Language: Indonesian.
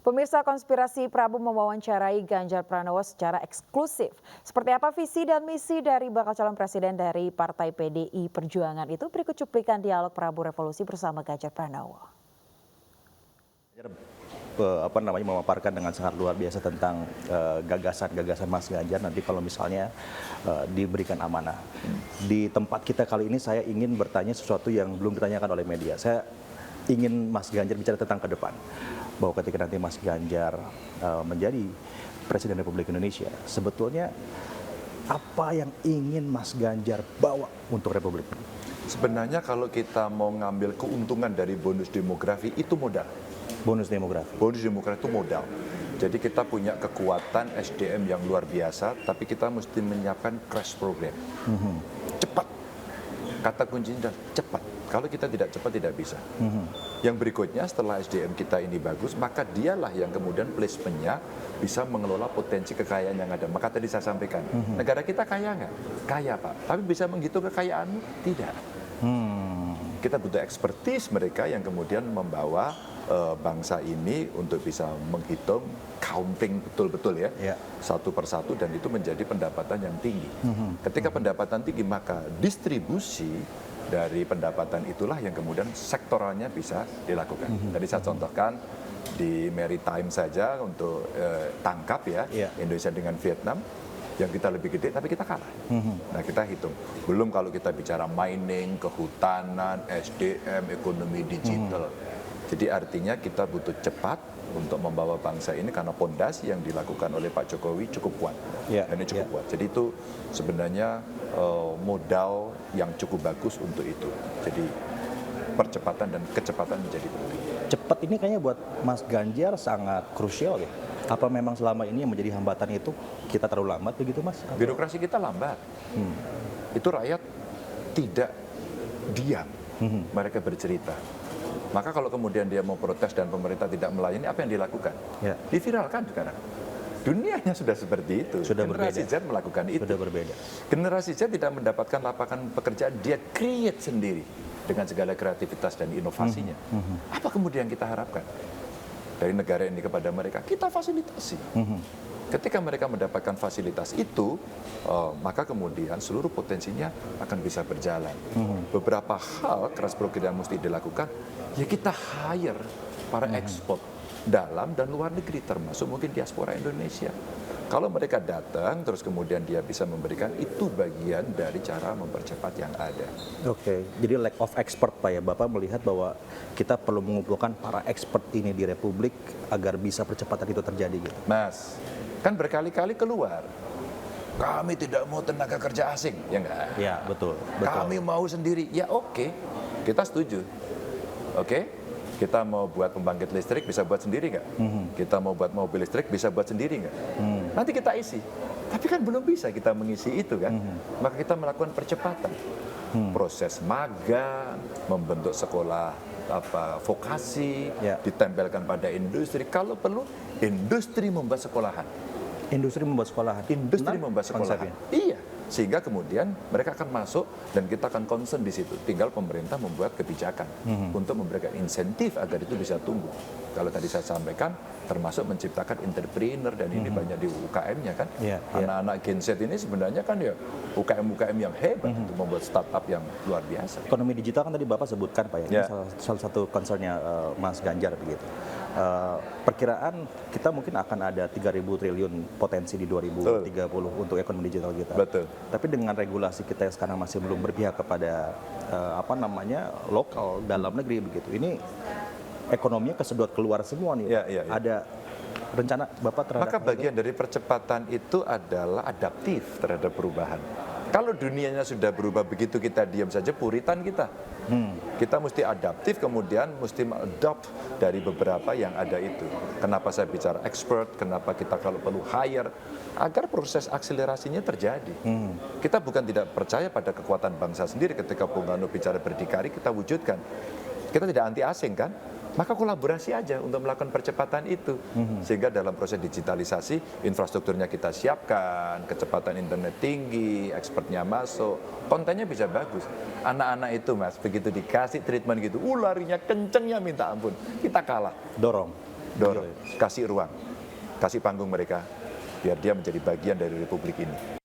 Pemirsa, konspirasi Prabowo mewawancarai Ganjar Pranowo secara eksklusif. Seperti apa visi dan misi dari bakal calon presiden dari Partai PDI Perjuangan itu? Berikut cuplikan dialog Prabowo Revolusi bersama Ganjar Pranowo. Memaparkan dengan sangat luar biasa tentang gagasan-gagasan Mas Ganjar nanti kalau misalnya diberikan amanah. Di tempat kita kali ini saya ingin bertanya sesuatu yang belum ditanyakan oleh media. Saya ingin Mas Ganjar bicara tentang ke depan. Bahwa ketika nanti Mas Ganjar menjadi Presiden Republik Indonesia, sebetulnya apa yang ingin Mas Ganjar bawa untuk Republik? Sebenarnya kalau kita mau ngambil keuntungan dari bonus demografi itu modal. Bonus demografi. Bonus demografi itu modal. Jadi kita punya kekuatan SDM yang luar biasa, tapi kita mesti menyiapkan crash program. Cepat. Kata kuncinya cepat. Kalau kita tidak cepat tidak bisa. Yang berikutnya setelah SDM kita ini bagus, maka dialah yang kemudian placementnya bisa mengelola potensi kekayaan yang ada. Maka tadi saya sampaikan, negara kita kaya nggak? Kaya Pak. Tapi bisa menghitung kekayaanmu? Tidak. Kita butuh ekspertis mereka yang kemudian membawa bangsa ini untuk bisa menghitung counting betul-betul ya, satu persatu, dan itu menjadi pendapatan yang tinggi. Ketika pendapatan tinggi, maka distribusi dari pendapatan itulah yang kemudian sektoralnya bisa dilakukan. Tadi saya contohkan di maritime saja untuk tangkap ya, Indonesia dengan Vietnam, yang kita lebih gede tapi kita kalah. Nah kita hitung, belum kalau kita bicara mining, kehutanan, SDM, ekonomi digital. Jadi artinya kita butuh cepat untuk membawa bangsa ini karena pondasi yang dilakukan oleh Pak Jokowi cukup kuat. Ini cukup kuat. Jadi itu sebenarnya modal yang cukup bagus untuk itu. Jadi percepatan dan kecepatan menjadi penting. Cepat ini kayaknya buat Mas Ganjar sangat krusial ya. Apa memang selama ini yang menjadi hambatan itu kita terlalu lambat begitu Mas? Birokrasi kita lambat. Itu rakyat tidak diam. Mereka bercerita. Maka kalau kemudian dia mau protes dan pemerintah tidak melayani, apa yang dilakukan? Diviralkan sekarang. Dunianya sudah seperti itu. Sudah Generasi berbeda. Z melakukan itu. Sudah berbeda. Generasi Z tidak mendapatkan lapangan pekerjaan, dia create sendiri dengan segala kreativitas dan inovasinya. Apa kemudian kita harapkan dari negara ini kepada mereka? Kita fasilitasi. Ketika mereka mendapatkan fasilitas itu, maka kemudian seluruh potensinya akan bisa berjalan. Beberapa hal keras program mesti dilakukan, ya kita hire para ekspor dalam dan luar negeri, termasuk mungkin diaspora Indonesia. Kalau mereka datang, terus kemudian dia bisa memberikan, itu bagian dari cara mempercepat yang ada. Oke, jadi lack of expert Pak ya, Bapak melihat bahwa kita perlu mengumpulkan para expert ini di Republik agar bisa percepatan itu terjadi gitu. Mas, kan berkali-kali keluar, kami tidak mau tenaga kerja asing, ya enggak? Ya, betul. Kami mau sendiri, ya oke, kita setuju. Oke, kita mau buat pembangkit listrik, bisa buat sendiri nggak? Kita mau buat mobil listrik, bisa buat sendiri nggak? Nanti kita isi. Tapi kan belum bisa kita mengisi itu kan? Maka kita melakukan percepatan. Proses magang, membentuk sekolah vokasi, ditempelkan pada industri. Kalau perlu, industri membuat sekolahan. Industri membuat sekolahan. Industri membuat sekolahan. Iya. Sehingga kemudian mereka akan masuk dan kita akan concern di situ. Tinggal pemerintah membuat kebijakan untuk memberikan insentif agar itu bisa tumbuh. Kalau tadi saya sampaikan, termasuk menciptakan entrepreneur, dan ini banyak di UKM-nya kan. Anak-anak Gen Z ini sebenarnya kan ya UKM-UKM yang hebat untuk membuat startup yang luar biasa. Ekonomi digital kan tadi Bapak sebutkan Pak ya, ini salah satu concernnya Mas Ganjar begitu. Perkiraan kita mungkin akan ada 3.000 triliun potensi di 2030 untuk ekonomi digital kita. Betul. Tapi dengan regulasi kita yang sekarang masih belum berpihak kepada lokal dalam negeri begitu. Ini ekonominya kesedot keluar semua nih. Ada rencana Bapak terhadap maka bagian dari percepatan itu adalah adaptif terhadap perubahan. Kalau dunianya sudah berubah begitu kita diam saja, puritan kita. Kita mesti adaptif, kemudian mesti adopt dari beberapa yang ada itu. Kenapa saya bicara expert, kenapa kita kalau perlu hire, agar proses akselerasinya terjadi. Kita bukan tidak percaya pada kekuatan bangsa sendiri. Ketika Bung Karno bicara berdikari, kita wujudkan. Kita tidak anti asing kan? Maka kolaborasi aja untuk melakukan percepatan itu. Sehingga dalam proses digitalisasi, infrastrukturnya kita siapkan, kecepatan internet tinggi, expertnya masuk, kontennya bisa bagus. Anak-anak itu Mas, begitu dikasih treatment gitu, larinya kencengnya minta ampun, kita kalah. dorong. dorong, kasih ruang, kasih panggung mereka, biar dia menjadi bagian dari republik ini.